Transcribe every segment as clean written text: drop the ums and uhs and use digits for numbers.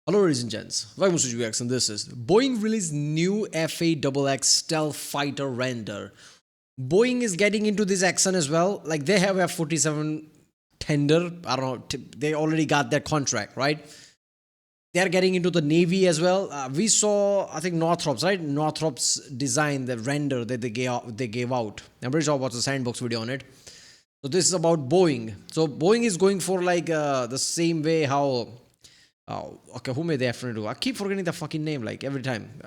Hello, ladies and gents. Welcome to GX, and this is Boeing released new FAXX stealth fighter render. Boeing is getting into this action as well. Like they have F-47 tender. I don't know. They already got their contract, right? They're getting into the Navy as well. We saw, I think Northrop's right. Northrop's design, the render that they gave out. I'm pretty sure I watched the SANDBOXX video on it. So this is about Boeing. So Boeing is going for like the same way how. Oh, okay. Who made the F-22? I keep forgetting the fucking name like every time.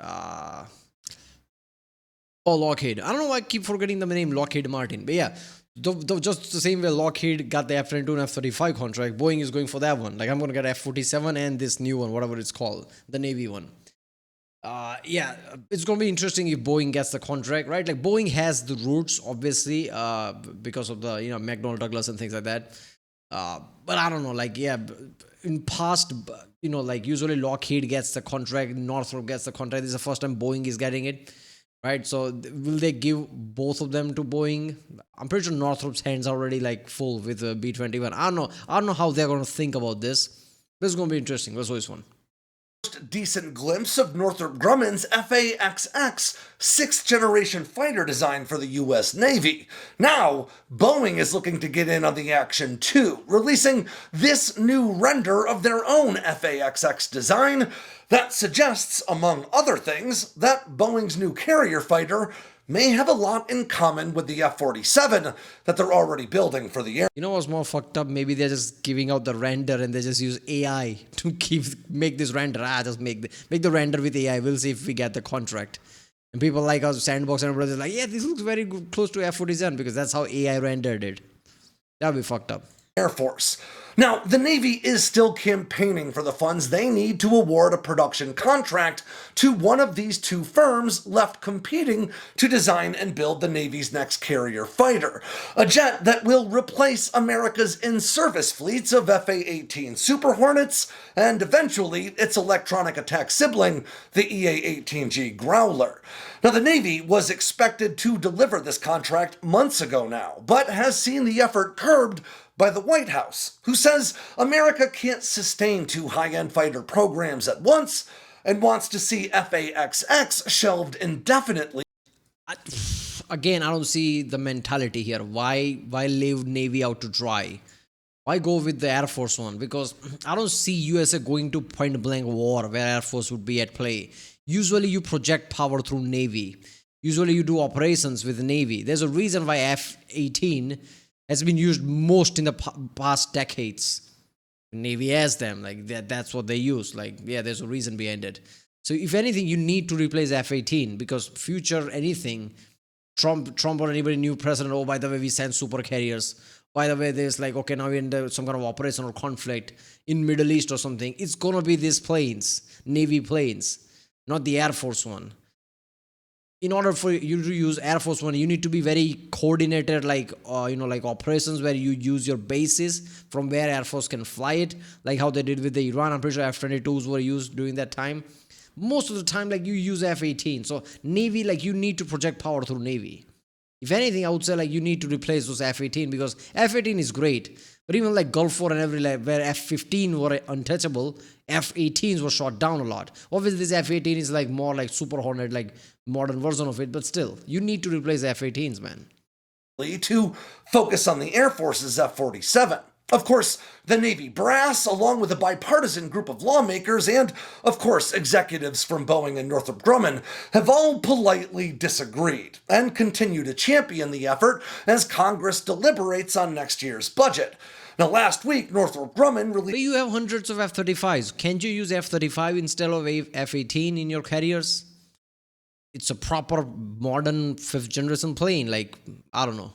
Lockheed. I don't know why I keep forgetting the name Lockheed Martin. But yeah, just the same way Lockheed got the F-22 and F-35 contract, Boeing is going for that one. Like I'm going to get F-47 and this new one, whatever it's called, the Navy one. Yeah, it's going to be interesting if Boeing gets the contract, right? Like Boeing has the roots, obviously, because of the, McDonnell Douglas and things like that. But I don't know, like, yeah, in past, like usually Lockheed gets the contract, Northrop gets the contract. This is the first time Boeing is getting it, right? So will they give both of them to Boeing? I'm pretty sure Northrop's hands are already like full with the B-21. I don't know how they're going to think about this. This is going to be interesting. Let's always fun. Decent glimpse of Northrop Grumman's FAXX sixth-generation fighter design for the U.S. Navy. Now, Boeing is looking to get in on the action too, releasing this new render of their own FAXX design that suggests, among other things, that Boeing's new carrier fighter may have a lot in common with the F-47 that they're already building for the air. You know what's more fucked up? Maybe they're just giving out the render and they just use AI to make this render. Just make the render with AI. We'll see if we get the contract. And people like us, SANDBOXX and brothers, like, yeah, this looks very good, close to F-47 because that's how AI rendered it. That'll be fucked up. Air Force. Now, the Navy is still campaigning for the funds they need to award a production contract to one of these two firms left competing to design and build the Navy's next carrier fighter, a jet that will replace America's in-service fleets of FA-18 Super Hornets and eventually its electronic attack sibling, the EA-18G Growler. Now, the Navy was expected to deliver this contract months ago now, but has seen the effort curbed by the White House, who says America can't sustain two high-end fighter programs at once and wants to see FAXX shelved indefinitely. Again, I don't see the mentality here. Why leave Navy out to dry? Why go with the Air Force one? Because I don't see USA going to point-blank war where Air Force would be at play. Usually you project power through Navy. Usually you do operations with the Navy. There's a reason why F-18 has been used most in the past decades. Navy has them, like that's what they use. Like, yeah, there's a reason behind it. So if anything, you need to replace F-18 because future anything, Trump or anybody new president, oh, by the way, we send super carriers. By the way, there's like, okay, now we're in some kind of operation or conflict in Middle East or something. It's going to be these planes, Navy planes, not the Air Force one. In order for you to use Air Force One, you need to be very coordinated, like like operations where you use your bases from where Air Force can fly it, like how they did with the Iran. I'm pretty sure F-22s were used during that time. Most of the time, like you use F-18. So Navy, like you need to project power through Navy. If anything, I would say like you need to replace those F-18 because F-18 is great. But even like Gulf War and every like where F-15 were untouchable, F-18s were shot down a lot. Obviously, this F-18 is like more like Super Hornet, like modern version of it. But still, you need to replace F-18s, man. To focus on the Air Force's F-47. Of course, the Navy brass, along with a bipartisan group of lawmakers and, of course, executives from Boeing and Northrop Grumman, have all politely disagreed and continue to champion the effort as Congress deliberates on next year's budget. Now, last week, Northrop Grumman released... But you have hundreds of F-35s. Can't you use F-35 instead of F-18 in your carriers? It's a proper modern fifth-generation plane. Like, I don't know.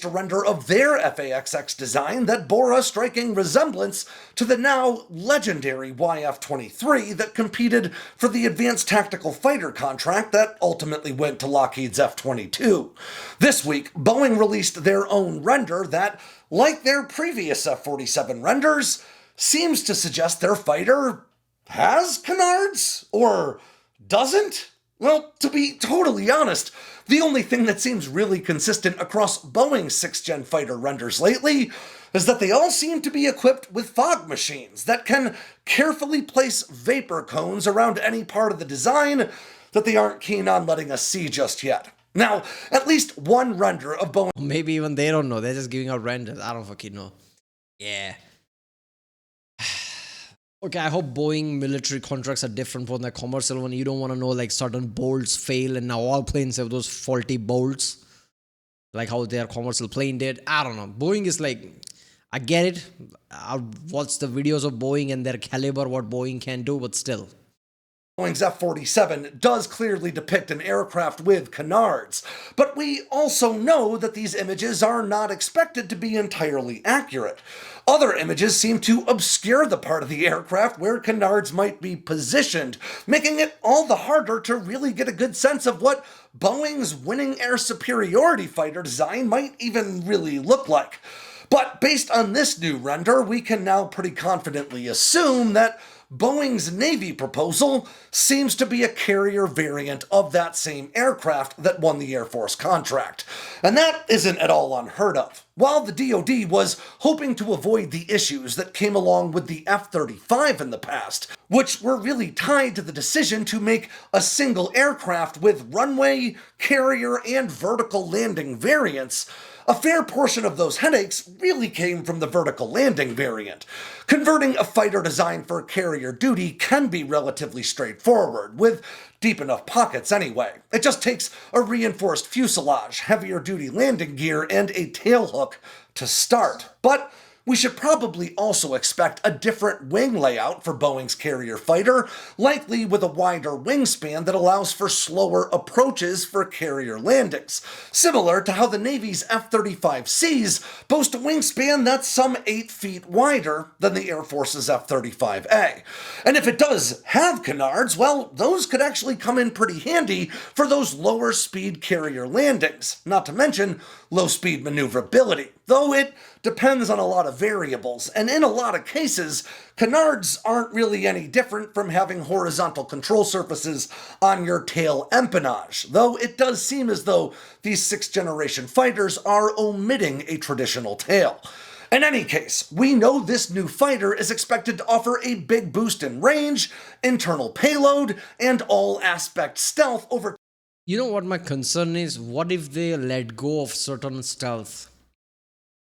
A render of their FAXX design that bore a striking resemblance to the now legendary YF-23 that competed for the Advanced Tactical Fighter contract that ultimately went to Lockheed's F-22. This week, Boeing released their own render that, like their previous F-47 renders, seems to suggest their fighter has canards, or doesn't? Well, to be totally honest, the only thing that seems really consistent across Boeing's 6th-gen fighter renders lately is that they all seem to be equipped with fog machines that can carefully place vapor cones around any part of the design that they aren't keen on letting us see just yet. Now, at least one render of Boeing. Maybe even they don't know. They're just giving out renders. I don't fucking know. Yeah. Okay, I hope Boeing military contracts are different from the commercial one. You don't want to know like certain bolts fail and now all planes have those faulty bolts. Like how their commercial plane did. I don't know. Boeing is like, I get it. I'll watch the videos of Boeing and their caliber, what Boeing can do, but still. Boeing's F-47 does clearly depict an aircraft with canards, but we also know that these images are not expected to be entirely accurate. Other images seem to obscure the part of the aircraft where canards might be positioned, making it all the harder to really get a good sense of what Boeing's winning air superiority fighter design might even really look like. But based on this new render, we can now pretty confidently assume that Boeing's Navy proposal seems to be a carrier variant of that same aircraft that won the Air Force contract. And that isn't at all unheard of. While the DoD was hoping to avoid the issues that came along with the F-35 in the past, which were really tied to the decision to make a single aircraft with runway, carrier, and vertical landing variants, a fair portion of those headaches really came from the vertical landing variant. Converting a fighter designed for carrier duty can be relatively straightforward, with deep enough pockets anyway. It just takes a reinforced fuselage, heavier duty landing gear, and a tailhook to start. But we should probably also expect a different wing layout for Boeing's carrier fighter, likely with a wider wingspan that allows for slower approaches for carrier landings, similar to how the Navy's F-35Cs boast a wingspan that's some 8 feet wider than the Air Force's F-35A. And if it does have canards, well, those could actually come in pretty handy for those lower speed carrier landings, not to mention low speed maneuverability, though it depends on a lot of variables, and in a lot of cases, canards aren't really any different from having horizontal control surfaces on your tail empennage, though it does seem as though these 6th generation fighters are omitting a traditional tail. In any case, we know this new fighter is expected to offer a big boost in range, internal payload, and all-aspect stealth over. You know what my concern is? What if they let go of certain stealth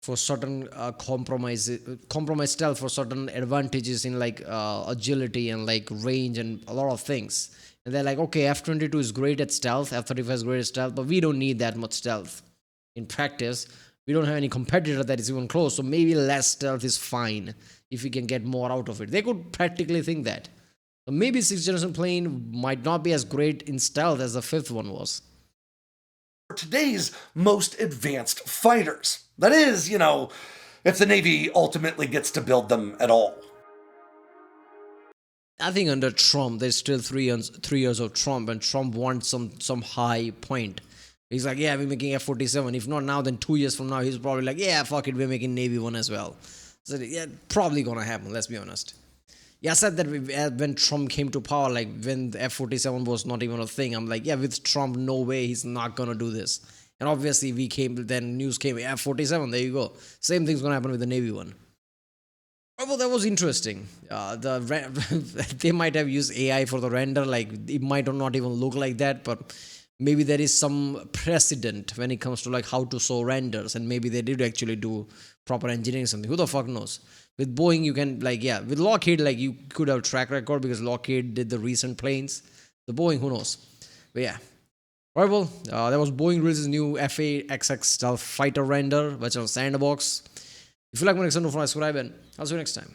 for certain compromise stealth for certain advantages in like agility and like range and a lot of things, and they're like, okay, F-22 is great at stealth, F-35 is great at stealth, but we don't need that much stealth in practice. We don't have any competitor that is even close, so maybe less stealth is fine if we can get more out of it. They could practically think that. So maybe 6th generation plane might not be as great in stealth as the 5th one was. Today's most advanced fighters. That is, if the Navy ultimately gets to build them at all. I think under Trump, there's still 3 years of Trump, and Trump wants some high point. He's like, yeah, we're making F-47. If not now, then 2 years from now, he's probably like, yeah, fuck it, we're making Navy one as well. So yeah, probably gonna happen, let's be honest. Yeah, I said that when Trump came to power, like when the F-47 was not even a thing, I'm like, yeah, with Trump, no way, he's not gonna do this. And obviously news came, F-47, there you go. Same thing's gonna happen with the Navy one. Well, that was interesting. They might have used AI for the render, like it might not even look like that, but maybe there is some precedent when it comes to like how to show renders, and maybe they did actually do proper engineering or something. Who the fuck knows? With Boeing, you can with Lockheed, like you could have track record because Lockheed did the recent planes. The Boeing, who knows? But yeah. Alright, well, that was Boeing releases new FAXX stealth fighter render, which on SANDBOXX. If you like my next one, don't forget to subscribe, and I'll see you next time.